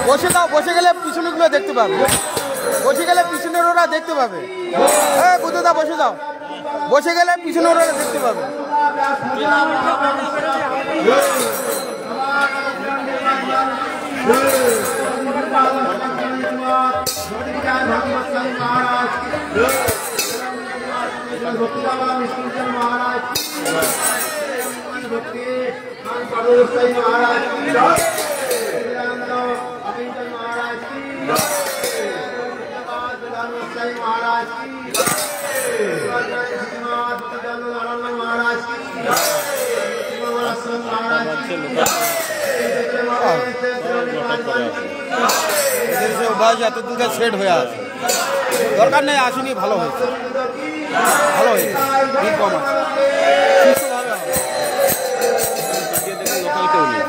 বসে দাও, বসে গেলে পিছনেগুলো দেখতে পাবে, বসে গেলে পিছনের ওরা দেখতে পাবে। হ্যাঁ বুদ্ধদা বসে দাও, বসে গেলে পিছনের ওরা দেখতে পাবে। এত দূরে সেট হয়ে আছে, দরকার নেই, আসেনি, ভালো হয়েছে, ভালো হয়েছে, কম আছে, সুস্থভাবে লোকাল কেউ নেই,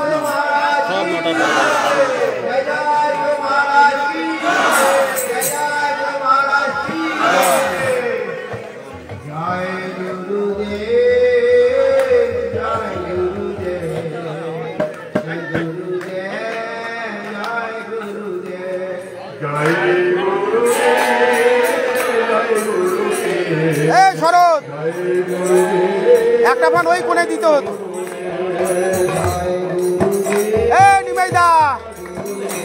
সব নটা। শরৎ একটা ফ্যান ওই কোণে দিতে হতো। নিমাইদা,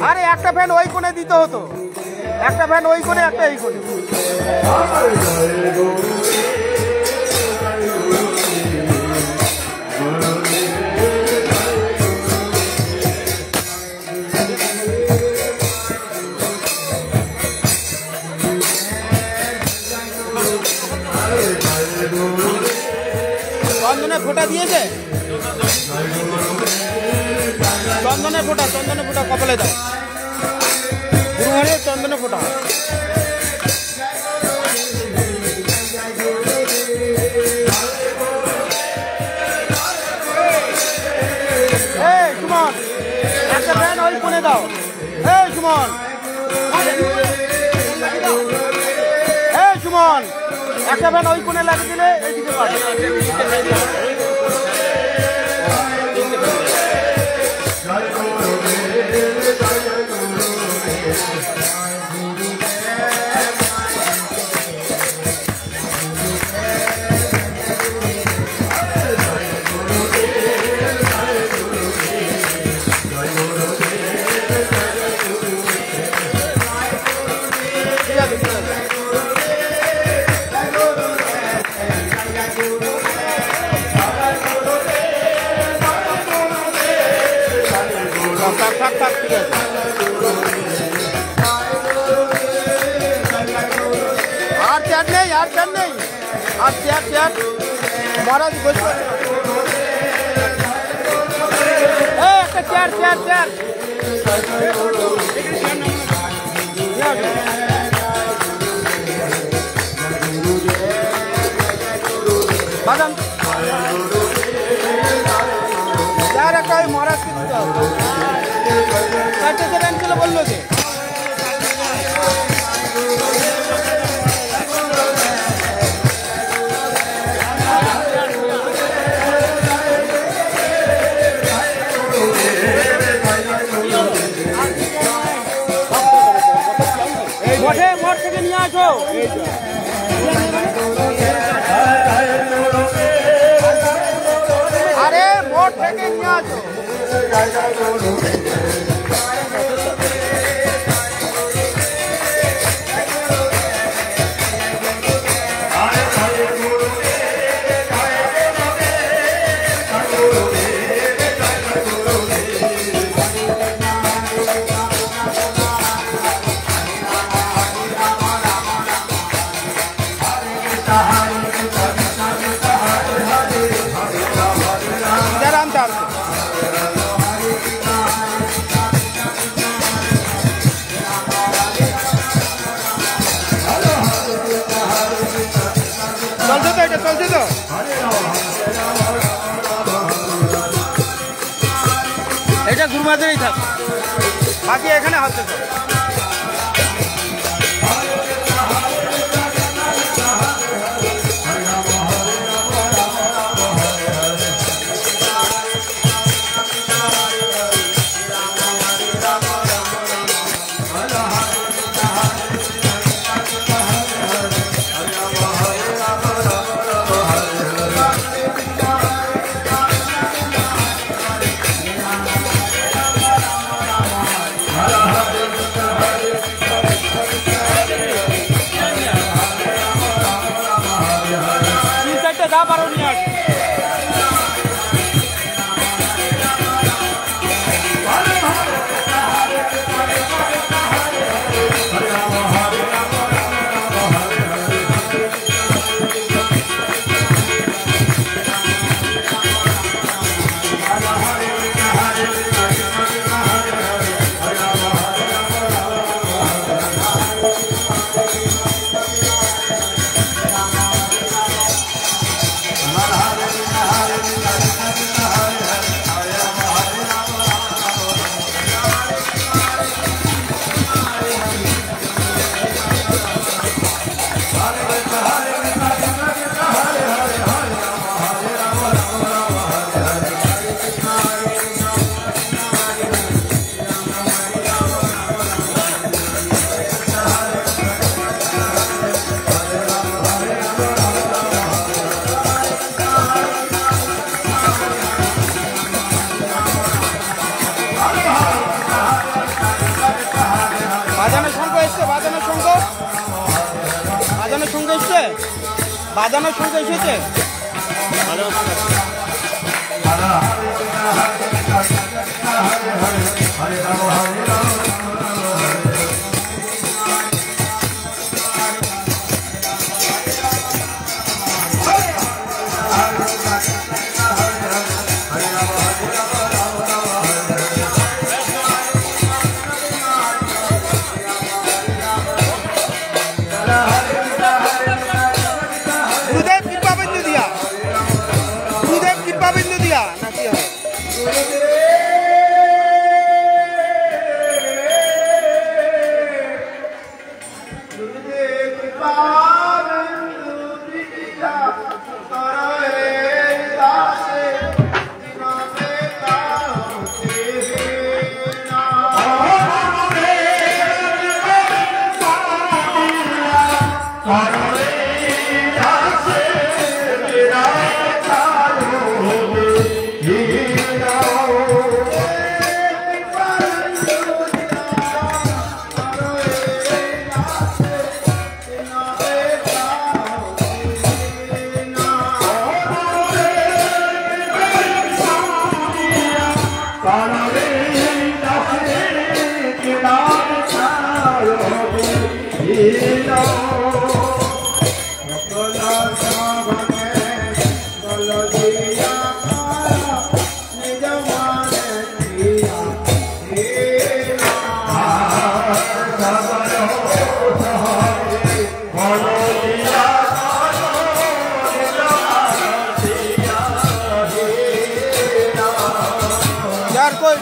আরে একটা ফ্যান ওই কোণে দিতে হতো, একটা ফ্যান ওই কোণে, একটা এই কোণে। চন্দনের ফোঁটা দিয়েছে, চন্দনের ফোঁটা, চন্দনের ফোঁটা কপালে দাও, গুরুহরের চন্দনের ফোঁটা। সুমন একটা ফ্যান ওই কোণে দাও, সুমন, সুমন একটা ফ্যান ওই কোণে লাগিয়ে দিলে এইদিকে পাবে। আর চেয়ার নেই, আর চেয়ার নেই, আর চেয়ার চেয়ার মহারাজ বসে একটা চেয়ার চেয়ার চেয়ার বাদাম চেয়ার একটা ওই মহারাজকে দিতে হবে। চারটে চেয়ার ছিল বললো যে মঠে, মঠ থেকে নিয়ে আসো, আরে মঠ থেকে নিয়ে আসো। মাঝেই থাকে, বাকি এখানে হচ্ছে সব। বাজানোর সঙ্গে এসেছে।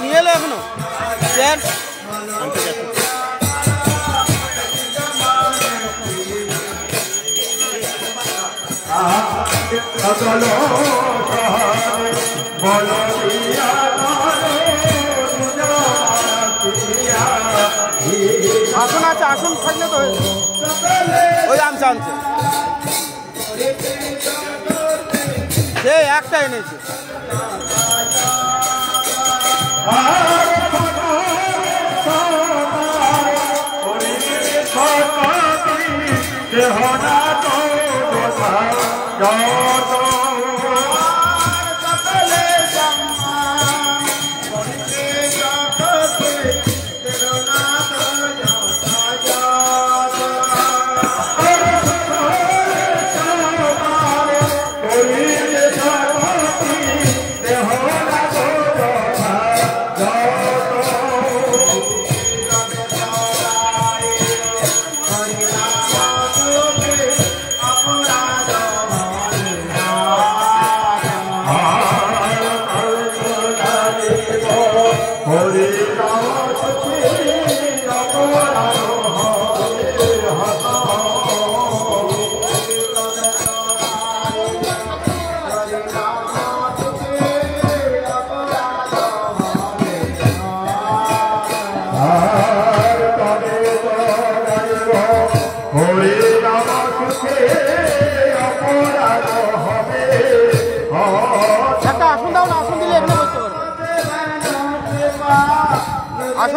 নিয়ে এলো এখনো আসন আছে, আসন থাকলে তো ওই আমচা আনছে, সে একটা এনেছে।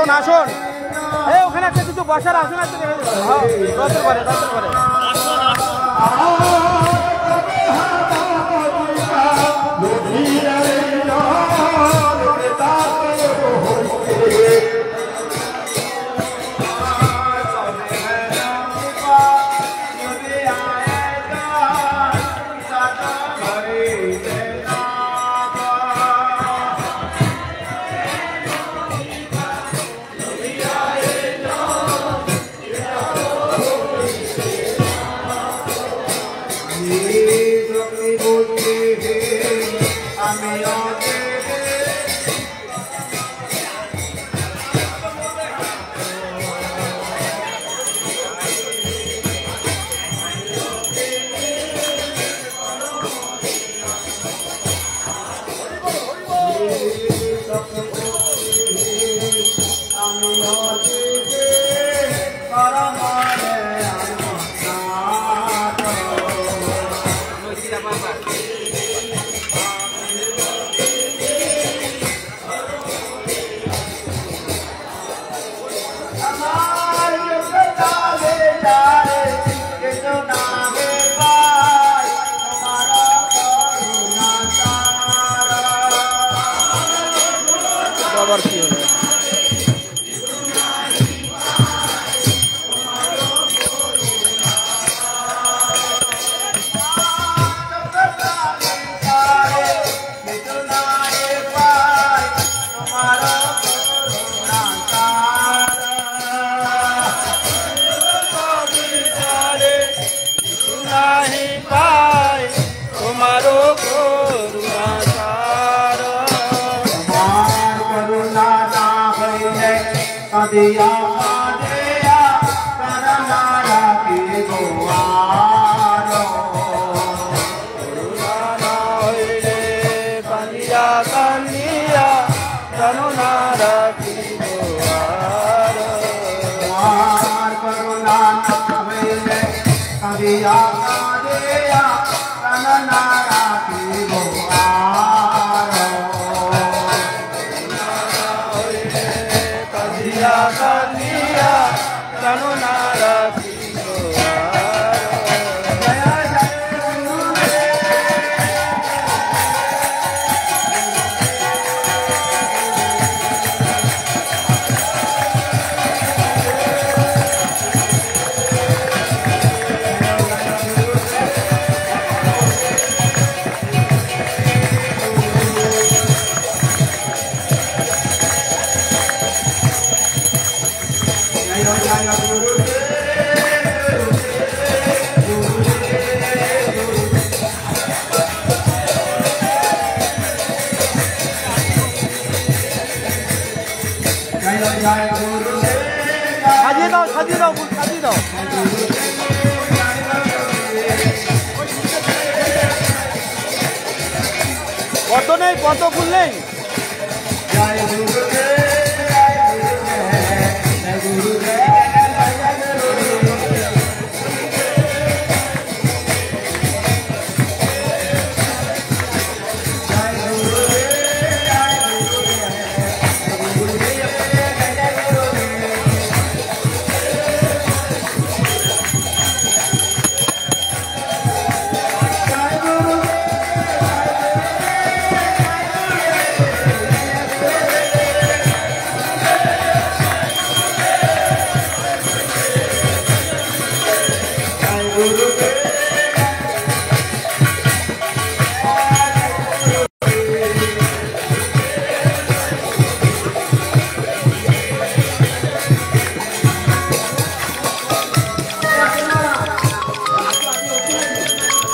আসুন আসুন। এই ওখানে একটা কিছু বসার আসুন আছে, রথের পরে রথের পরে। আবার কি হলো? दिया दिया करनारा की गोवारो करुणा होइले कनिया कनिया करनारा की गोवारो मार करुणा होइले कनिया दिया करनारा की गोवारो कनिया करनारा की সাজিয়ে দাও সাজিয়ে দাও সাজিয়ে দাও। কত নেই কত ফুল নেই।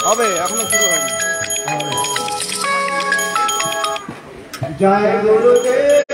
হবে এখনো শুরু হয়নি। জয় গুরুদেব।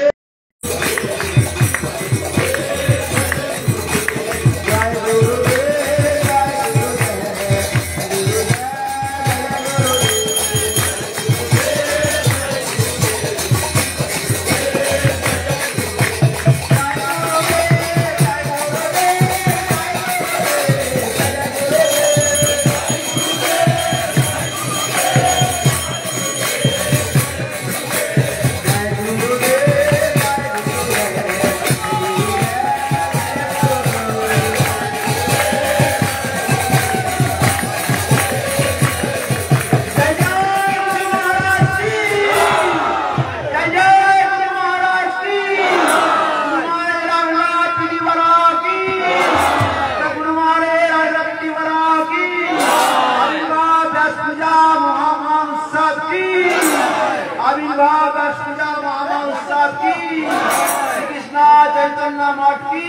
गंगा मठ की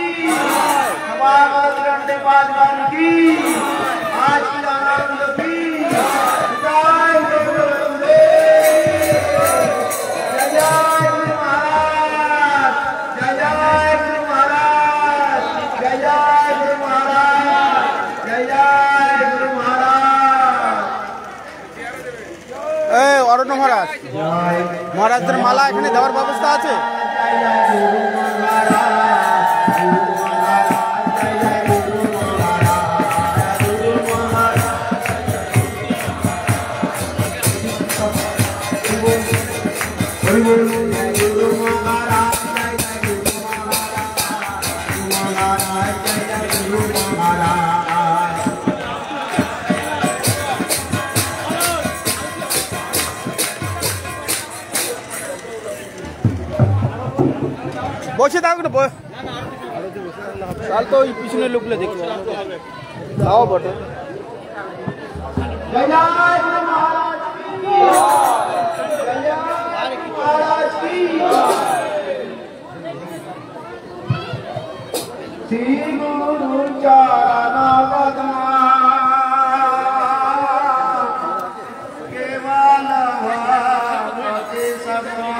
सभागत करने बाजवान की आज की आनंद की जय गुरु महाराज जय जय गुरु महाराज जय जय गुरु महाराज जय जय गुरु महाराज অরণ্য মহারাজ মহারাজদের মালা এখানে দেওয়ার ব্যবস্থা আছে। বসে থাকুন কাল তো ওই পিছনের লোকগুলো দেখতে তাও বটে। जय जय गुरु महाराज की जय जय गुरु महाराज की श्री गुरु चरण पद्मा केवल भक्ति सद्मा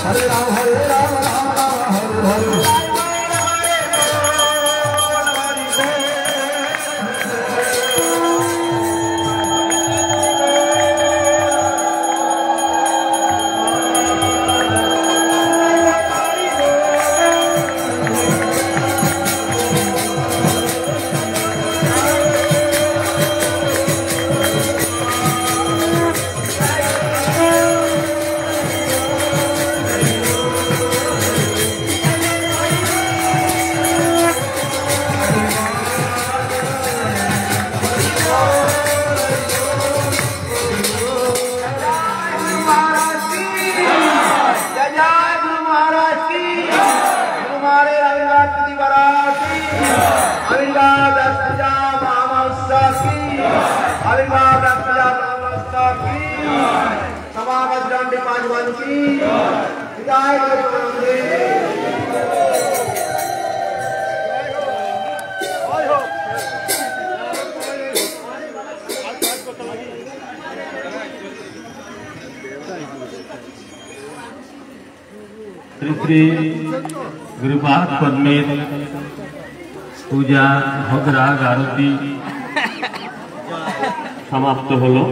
हरे राम राम राम हरे हरे श्री गुरुपाद परमेत पूजा भोग राग आरती समाप्त हलो।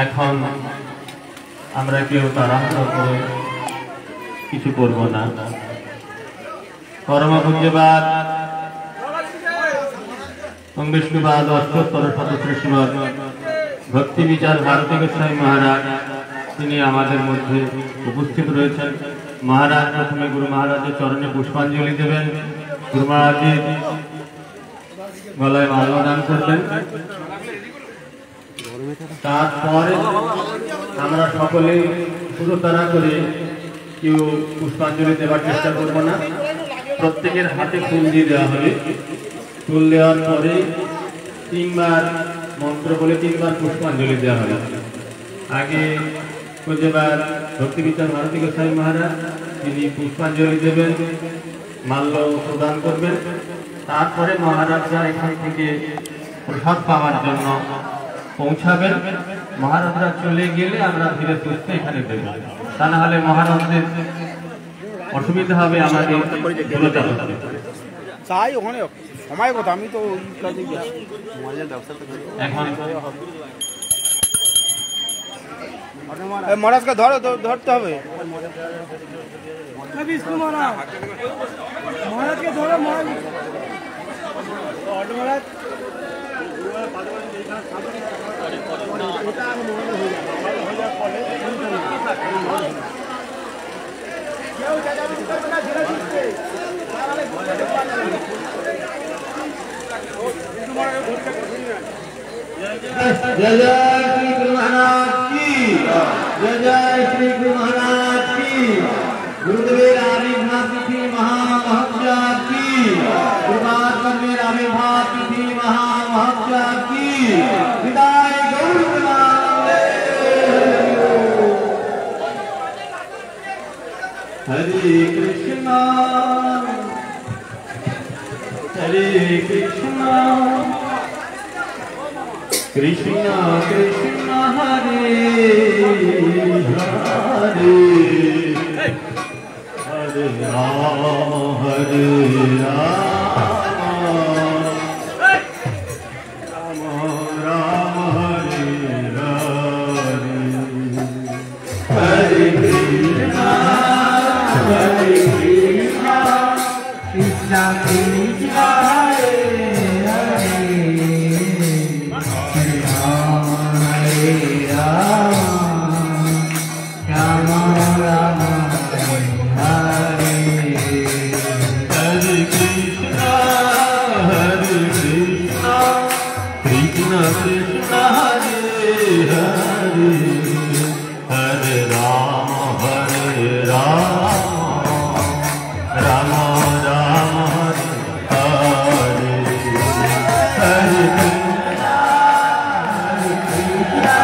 এখন আমরা কেউ তাড়াহুড়ো করে কিছু করব না। কর্মপুঞ্জবাদ বিষ্ণুবাদ অষ্টোত্তর শতশ্রীবাদ ভক্তি বিচার ভারতী গোস্বামী মহারাজ তিনি আমাদের মধ্যে উপস্থিত রয়েছেন। মহারাজ প্রথমে গুরু মহারাজের চরণে পুষ্পাঞ্জলি দেবেন, গুরু মহারাজের গলায় মাল্যদান করবেন। তারপরে আমরা সকলে পুরো তারা করে কেউ পুষ্পাঞ্জলি দেওয়ার চেষ্টা করব না। প্রত্যেকের হাতে ফুল দিয়ে দেওয়া হবে। ফুল দেওয়ার পরে 3 বার মন্ত্র বলে 3 বার পুষ্পাঞ্জলি দেওয়া হবে। আগে পূজ্যবাদ ভক্তি বিচার ভারতী গোস্বামী মহারাজ তিনি পুষ্পাঞ্জলি দেবেন, মাল্য প্রদান করবেন। তারপরে মহারাজরা এখান থেকে প্রসাদ পাওয়ার জন্য পৌঁছাবেন। মহারাজরা চলে গেলে আমরা ধীরে সুস্থে এখানে দেব, তা না হলে মহারাজদের অসুবিধা হবে। আমাদের তাই ওখানে সময় কথা আমি তো এখন মহারাজকে ধরতে হবে। মহারাজকে ধরো মহারাজ जय जय श्री गुरु महाराज की, जय जय श्री गुरु महाराज की। गुरुदेव आविर्भाव तिथि महामहोत्सव की, गुरुवार परमेर आविर्भाव तिथि महामहोत्सव की। विदाई गौर हरे कृष्णा हरे कृष्णा कृष्णा कृष्णा हरे हरे हरे राम हरे राम राम राम हरे हरे हरे कृष्णा कृष्णा कृष्णा हरे Yeah.